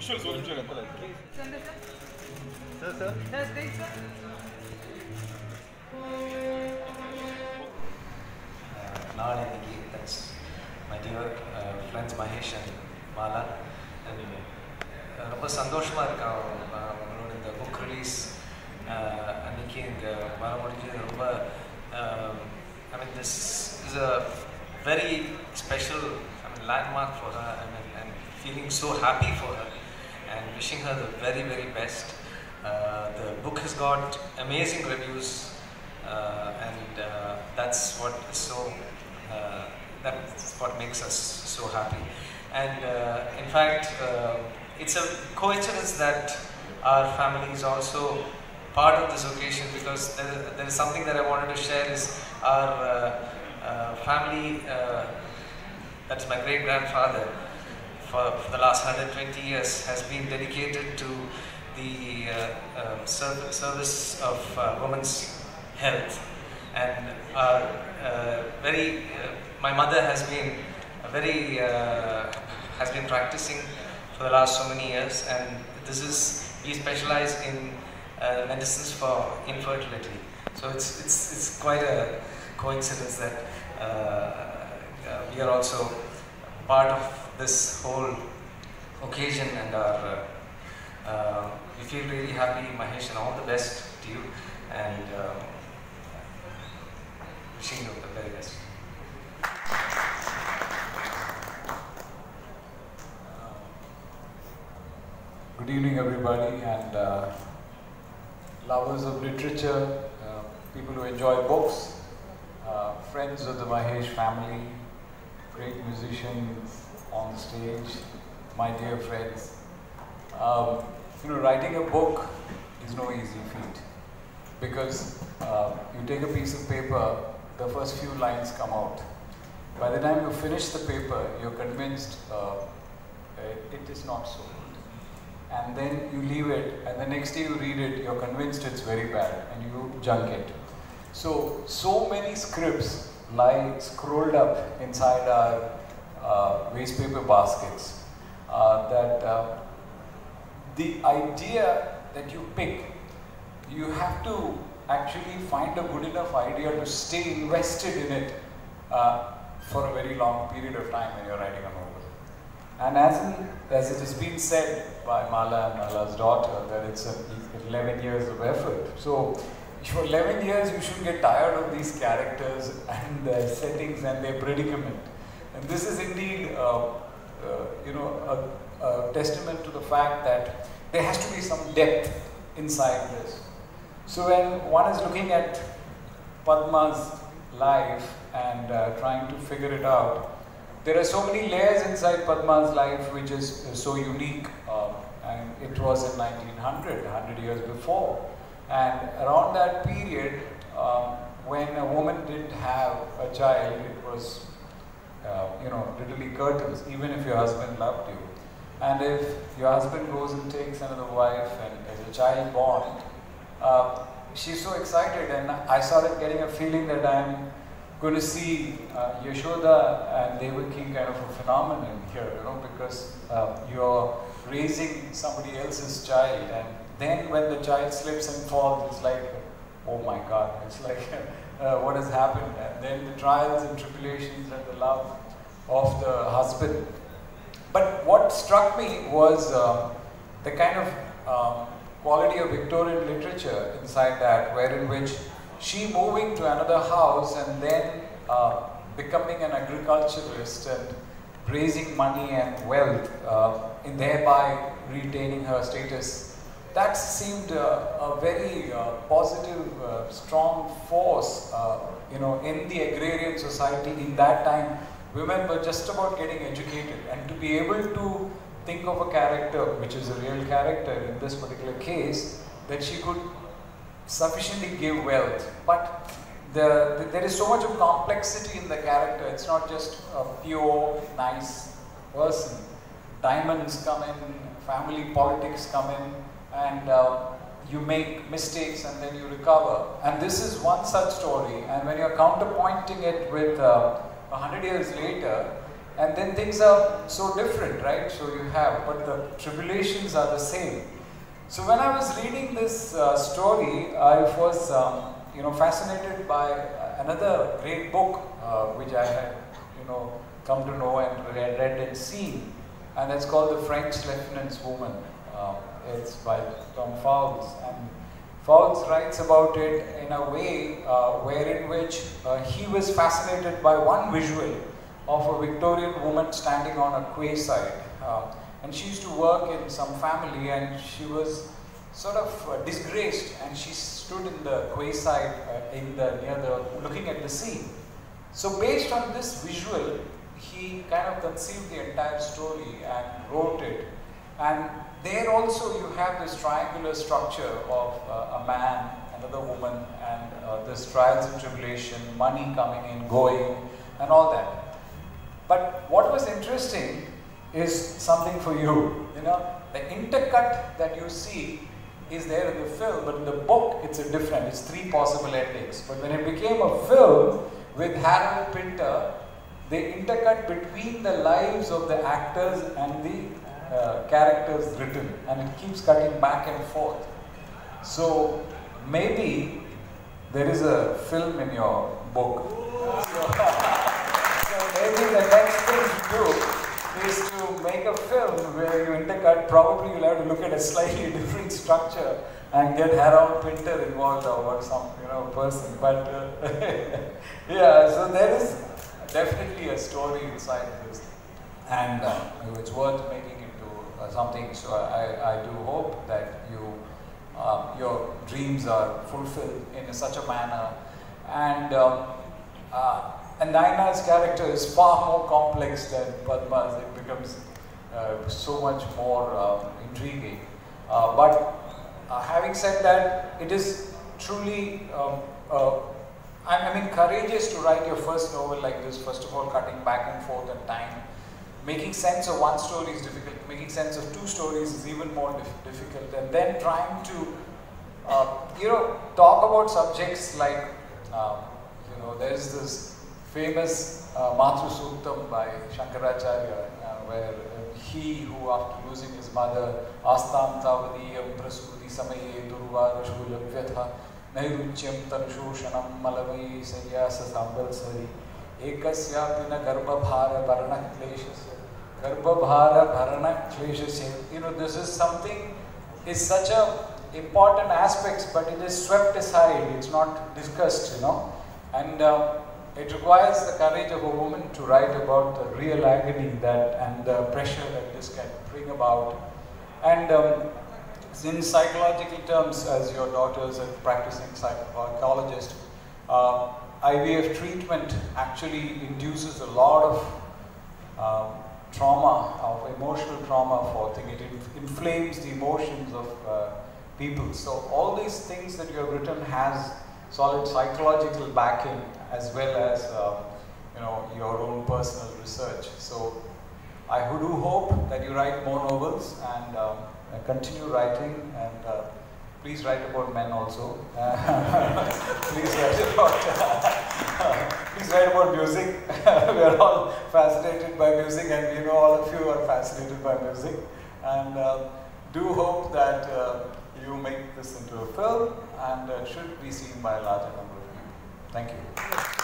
Visuals, one minute. Sir. That's my dear friends Mahesh and Mala. ரொம்ப சந்தோஷமா இருக்கா அவங்களோட இந்த புக் ரிலீஸ் அன்னைக்கு இங்கே வர முடிஞ்சது ரொம்ப I mean this is a very special landmark for her and feeling so happy for her and wishing her the very best. The book has got amazing reviews and that's what is so that's what makes us so happy. And in fact it's a coincidence that our family is also part of this occasion, because there is something that I wanted to share is our family, that's my great-grandfather, for the last 120 years has been dedicated to the service of women's health. And my mother has been has been practicing for the last so many years, and we specialize in medicines for infertility. So it's quite a coincidence that we are also part of this whole occasion, and we feel really happy, Mahesh, and all the best to you, and wishing you the very best. Good evening, everybody, and lovers of literature, people who enjoy books, friends of the Mahesh family, great musicians on stage, my dear friends. Writing a book is no easy feat, because you take a piece of paper, the first few lines come out. By the time you finish the paper, you're convinced it is not so. And then you leave it, and the next day you read it, you're convinced it's very bad, and you junk it. So many scripts lie scrolled up inside our waste paper baskets that the idea that you pick, you have to actually find a good enough idea to stay invested in it for a very long period of time when you're writing a novel. And as it has been said by Mala and Mala's daughter, that it's 11 years of effort. So for 11 years you should get tired of these characters and their settings and their predicament. And this is indeed a testament to the fact that there has to be some depth inside this. So when one is looking at Padma's life and trying to figure it out, there are so many layers inside Padma's life which is so unique, and it was in 1900, 100 years before. And around that period, when a woman didn't have a child, it was, literally curtains, even if your husband loved you. And if your husband goes and takes another wife and there's a child born, she's so excited, and I started getting a feeling that I'm going to see Yashoda and Devaki kind of a phenomenon here, because you're raising somebody else's child, and then when the child slips and falls, it's like, oh my God, it's like, what has happened? And then the trials and tribulations and the love of the husband. But what struck me was the kind of quality of Victorian literature inside that, wherein which she moving to another house and then becoming an agriculturist and raising money and wealth, and thereby retaining her status, that seemed a very positive, strong force, in the agrarian society in that time. Women were just about getting educated, and to be able to think of a character, which is a real character in this particular case, that she could sufficiently give wealth, but there is so much of complexity in the character. It's not just a pure, nice person. Diamonds come in, family politics come in, and you make mistakes and then you recover. And this is one such story, and when you're counterpointing it with 100 years later, and then things are so different, right? So you have, but the tribulations are the same. So when I was reading this story, I was fascinated by another great book which I had come to know and read and seen, and it's called The French Lieutenant's Woman. It's by Tom Fowles, and Fowles writes about it in a way wherein which he was fascinated by one visual of a Victorian woman standing on a quayside, and she used to work in some family, and she was sort of disgraced, and she stood in the quayside near the looking at the sea. So based on this visual, he kind of conceived the entire story and wrote it. And there also you have this triangular structure of a man, another woman, and this trials and tribulation, money coming in, going, and all that. But what was interesting is something for you. The intercut that you see is there in the film, but in the book it's it's 3 possible endings. But when it became a film with Harold Pinter, they intercut between the lives of the actors and the characters written, and it keeps cutting back and forth. So maybe there is a film in your book. So maybe the next thing to do is to make a film where you intercut. Probably you'll have to look at a slightly different structure and get Harold Pinter involved or some person. But yeah, so there is definitely a story inside this, and it's worth making into something. So I do hope that your dreams are fulfilled in such a manner, and Naina's character is far more complex than Padma's. It becomes so much more intriguing. But having said that, it is truly courageous to write your first novel like this. First of all, cutting back and forth in time. Making sense of one story is difficult. Making sense of 2 stories is even more difficult. And then trying to, talk about subjects like, there's this famous Matru Suktam by Shankaracharya, where he who, after losing his mother, Astam Tavadiyam Prasuti Samaye Durva Rashulam Vyatha Nairuchyam Tanshushanam Malavai Sayyasa Sambalsari Ekasyapina Garbhabhara Bharana Kleshasya Garbhabhara Bharana Kleshasya. This is something, is such a important aspects, but it is swept aside, it's not discussed, and it requires the courage of a woman to write about the real agony and the pressure that this can bring about. And in psychological terms, as your daughter is a practicing psychologist, IVF treatment actually induces a lot of trauma, of emotional trauma for things. It inflames the emotions of people. So all these things that you have written has solid psychological backing, as well as your own personal research. So I do hope that you write more novels and continue writing, and please write about men also. Please write about music. We are all fascinated by music, and we know all of you are fascinated by music. And do hope that you make this into a film, and should be seen by a larger number of people. Thank you.